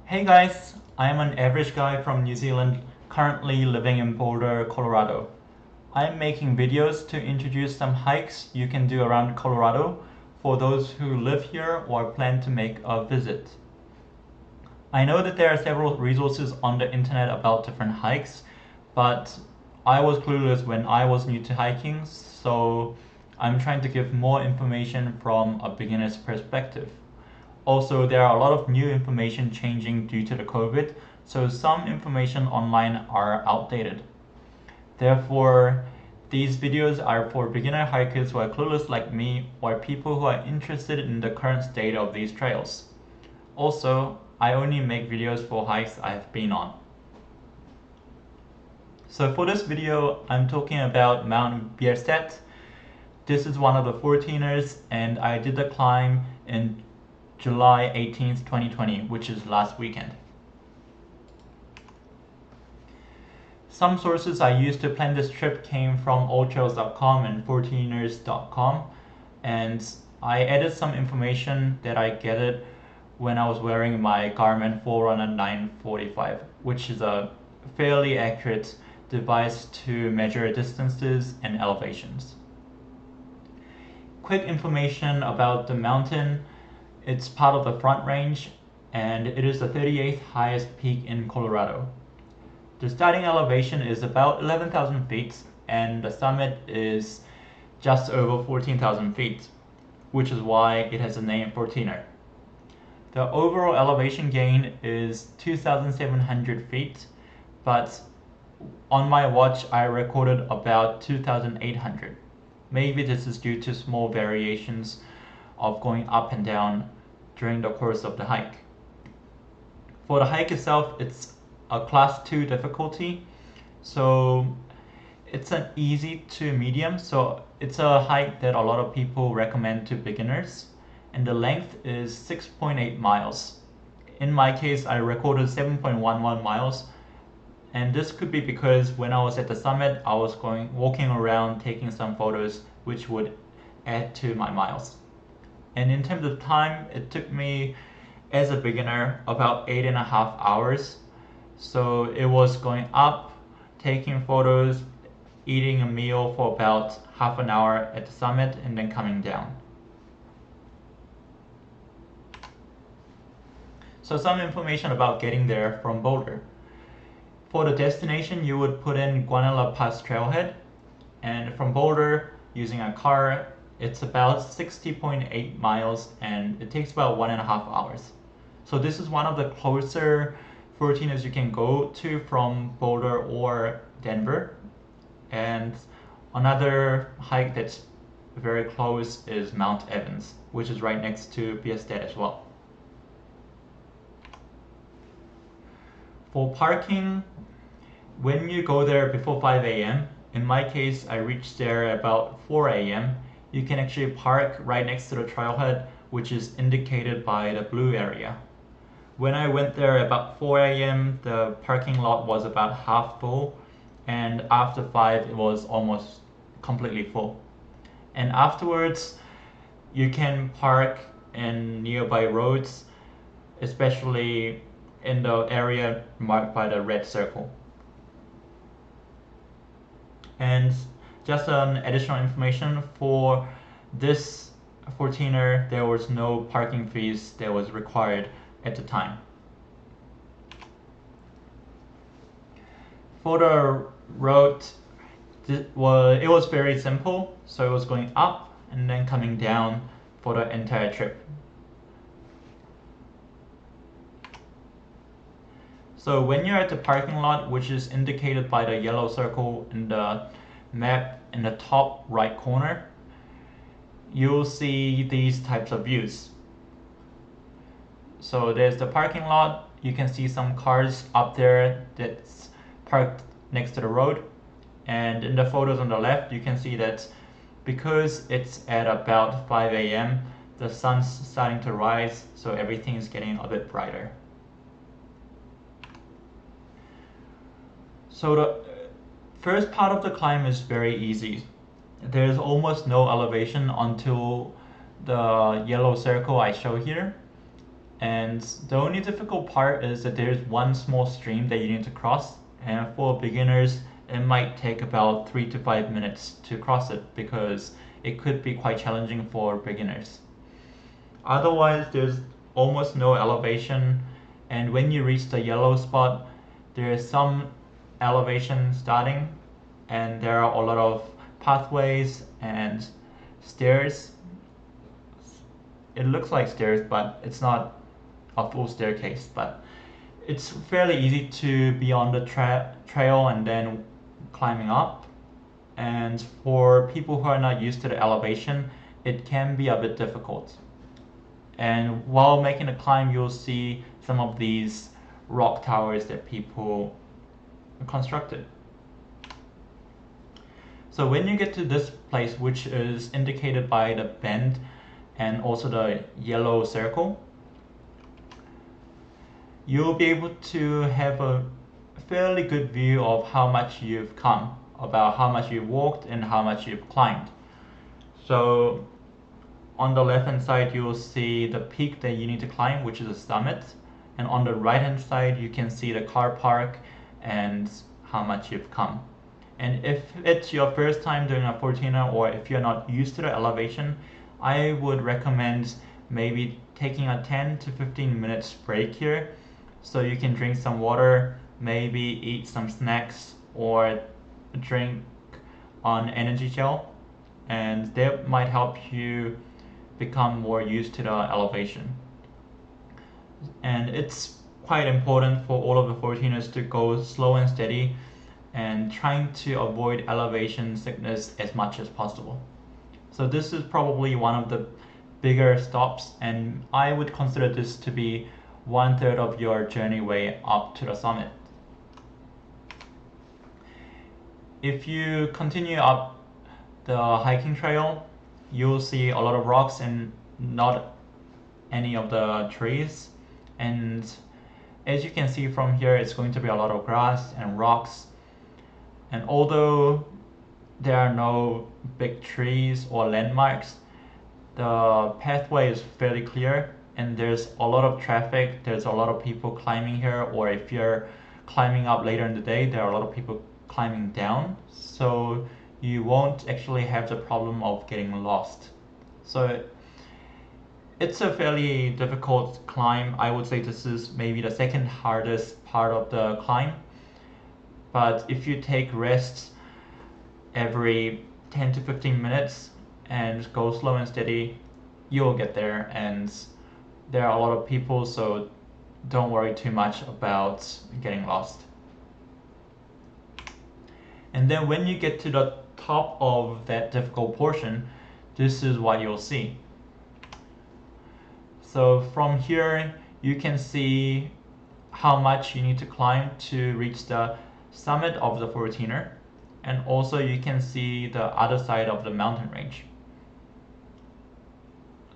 Hey guys, I am an average guy from New Zealand currently living in Boulder, Colorado. I'm making videos to introduce some hikes you can do around Colorado for those who live here or plan to make a visit. I know that there are several resources on the internet about different hikes, but I was clueless when I was new to hiking, so I'm trying to give more information from a beginner's perspective. Also, there are a lot of new information changing due to the COVID, so some information online are outdated. Therefore, these videos are for beginner hikers who are clueless like me or people who are interested in the current state of these trails. Also, I only make videos for hikes I have been on. So for this video, I'm talking about Mt Bierstadt. This is one of the 14ers and I did the climb in July 18th, 2020, which is last weekend. Some sources I used to plan this trip came from alltrails.com and 14ers.com, and I added some information that I gathered when I was wearing my Garmin Forerunner 945, which is a fairly accurate device to measure distances and elevations. Quick information about the mountain. It's part of the Front Range, and it is the 38th highest peak in Colorado. The starting elevation is about 11,000 feet, and the summit is just over 14,000 feet, which is why it has the name 14er. The overall elevation gain is 2,700 feet, but on my watch I recorded about 2,800. Maybe this is due to small variations of going up and down during the course of the hike. For the hike itself, it's a class 2 difficulty, so it's an easy to medium, so it's a hike that a lot of people recommend to beginners, and the length is 6.8 miles. In my case, I recorded 7.11 miles, and this could be because when I was at the summit, I was walking around taking some photos, which would add to my miles. And in terms of time, it took me as a beginner about 8.5 hours. So it was going up, taking photos, eating a meal for about half an hour at the summit, and then coming down. So some information about getting there from Boulder. For the destination, you would put in Guanella Pass Trailhead, and from Boulder, using a car, it's about 60.8 miles, and it takes about 1.5 hours. So this is one of the closer 14ers you can go to from Boulder or Denver. And another hike that's very close is Mount Evans, which is right next to Bierstadt as well. For parking, when you go there before 5 a.m., in my case, I reached there about 4 a.m., you can actually park right next to the trailhead, which is indicated by the blue area. When I went there about 4 a.m., the parking lot was about half full, and after 5, it was almost completely full. And afterwards, you can park in nearby roads, especially in the area marked by the red circle. And just an additional information, for this 14er, there was no parking fees that was required at the time. For the road, it was very simple, so it was going up and then coming down for the entire trip. So when you're at the parking lot, which is indicated by the yellow circle in the map in the top right corner, you'll see these types of views. So there's the parking lot. You can see some cars up there that's parked next to the road. And in the photos on the left, you can see that because it's at about 5 a.m., the sun's starting to rise, so everything is getting a bit brighter. So the first part of the climb is very easy. There's almost no elevation until the yellow circle I show here. And the only difficult part is that there's one small stream that you need to cross, and for beginners it might take about 3 to 5 minutes to cross it because it could be quite challenging for beginners. Otherwise, there's almost no elevation, and when you reach the yellow spot, there is some elevation starting, and there are a lot of pathways and stairs. It looks like stairs, but it's not a full staircase, but it's fairly easy to be on the trail and then climbing up. And for people who are not used to the elevation, it can be a bit difficult. And while making the climb, you'll see some of these rock towers that people constructed. So when you get to this place, which is indicated by the bend and also the yellow circle, you'll be able to have a fairly good view of how much you've come, about how much you've walked and how much you've climbed. So on the left hand side, you'll see the peak that you need to climb, which is the summit. And on the right hand side, you can see the car park and how much you've come. And if it's your first time doing a 14er, or if you're not used to the elevation, I would recommend maybe taking a 10 to 15 minutes break here so you can drink some water, maybe eat some snacks or drink an energy gel, and that might help you become more used to the elevation. And it's quite important for all of the 14ers to go slow and steady and trying to avoid elevation sickness as much as possible. So this is probably one of the bigger stops, and I would consider this to be 1/3 of your journey way up to the summit. If you continue up the hiking trail, you'll see a lot of rocks and not any of the trees. And as you can see from here, it's going to be a lot of grass and rocks. And although there are no big trees or landmarks, the pathway is fairly clear and there's a lot of traffic. There's a lot of people climbing here, or if you're climbing up later in the day, there are a lot of people climbing down. So you won't actually have the problem of getting lost. So it's a fairly difficult climb. I would say this is maybe the second hardest part of the climb. But if you take rests every 10 to 15 minutes and go slow and steady, you'll get there. And there are a lot of people, so don't worry too much about getting lost. And then when you get to the top of that difficult portion, this is what you'll see. So from here, you can see how much you need to climb to reach the summit of the 14er, and also you can see the other side of the mountain range.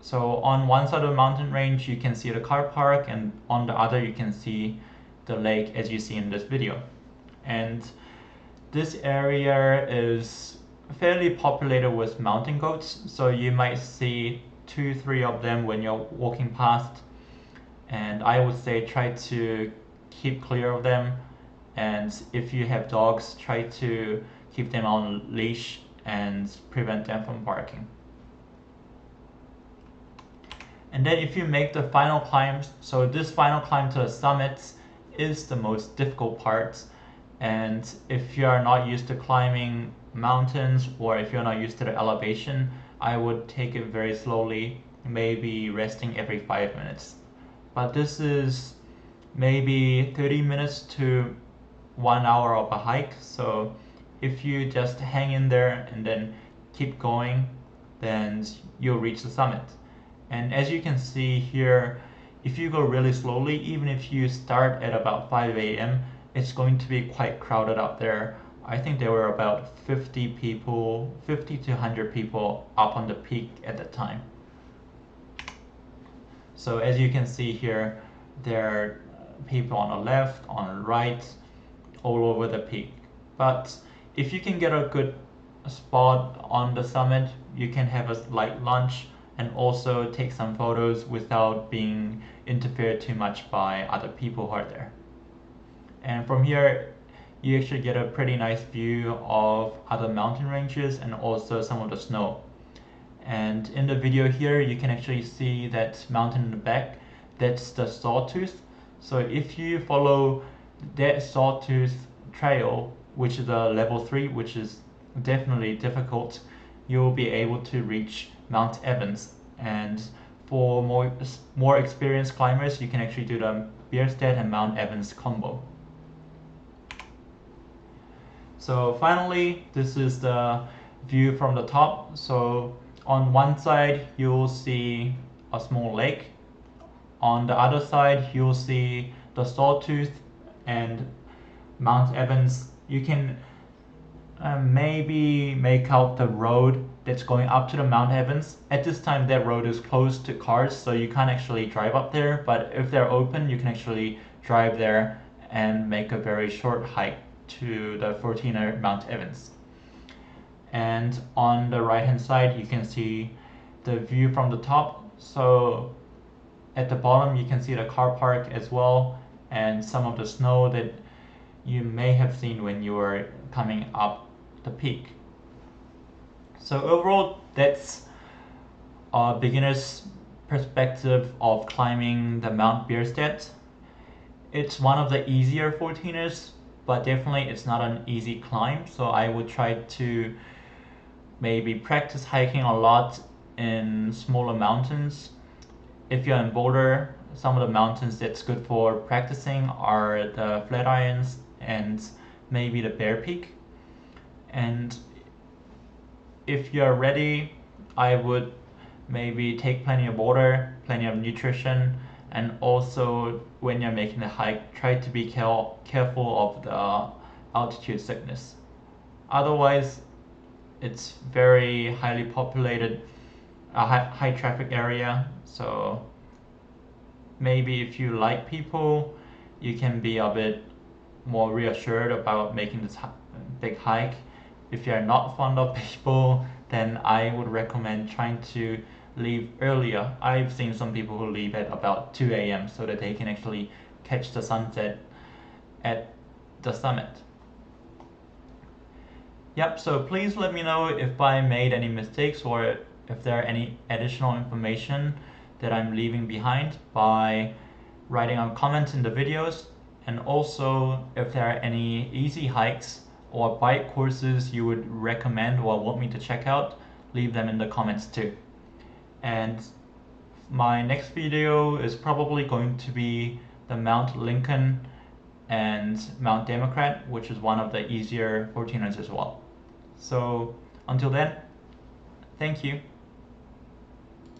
So on one side of the mountain range, you can see the car park, and on the other, you can see the lake as you see in this video. And this area is fairly populated with mountain goats, so you might see 2-3 of them when you're walking past. And I would say try to keep clear of them. And if you have dogs, try to keep them on leash and prevent them from barking. And then if you make the final climb, so this final climb to the summit is the most difficult part. And if you are not used to climbing mountains, or if you're not used to the elevation, I would take it very slowly, maybe resting every 5 minutes. But this is maybe 30 minutes to 1 hour of a hike. So if you just hang in there and then keep going, then you'll reach the summit. And as you can see here, if you go really slowly, even if you start at about 5 a.m., it's going to be quite crowded up there. I think there were about 50 people, 50 to 100 people up on the peak at that time. So as you can see here, there are people on the left, on the right, all over the peak. But if you can get a good spot on the summit, you can have a light lunch and also take some photos without being interfered too much by other people who are there. And from here, you actually get a pretty nice view of other mountain ranges and also some of the snow. And in the video here, you can actually see that mountain in the back. That's the Sawtooth. So if you follow that Sawtooth trail, which is a level 3, which is definitely difficult, you'll be able to reach Mount Evans. And for more experienced climbers, you can actually do the Bierstadt and Mount Evans combo. So finally, this is the view from the top. So on one side, you'll see a small lake. On the other side, you'll see the Sawtooth and Mount Evans. You can maybe make out the road that's going up to the Mount Evans. At this time, that road is closed to cars, so you can't actually drive up there. But if they're open, you can actually drive there and make a very short hike to the 14er Mount Evans. And on the right hand side, you can see the view from the top. So at the bottom, you can see the car park as well, and some of the snow that you may have seen when you were coming up the peak. So overall, that's a beginner's perspective of climbing the Mt Bierstadt. It's one of the easier 14ers, but definitely it's not an easy climb. So I would try to maybe practice hiking a lot in smaller mountains. If you're in Boulder, some of the mountains that's good for practicing are the Flatirons and maybe the Bear Peak. And if you're ready, I would maybe take plenty of water, plenty of nutrition, and also when you're making the hike, try to be careful of the altitude sickness. Otherwise, it's very highly populated, high traffic area, so maybe if you like people, you can be a bit more reassured about making this big hike. If you're not fond of people, then I would recommend trying to leave earlier. I've seen some people who leave at about 2 a.m. so that they can actually catch the sunset at the summit. Yep, so please let me know if I made any mistakes or if there are any additional information that I'm leaving behind by writing a comment in the videos, and also if there are any easy hikes or bike courses you would recommend or want me to check out, leave them in the comments too. And my next video is probably going to be the Mount Lincoln and Mount Democrat, which is one of the easier 14ers as well. So until then, thank you.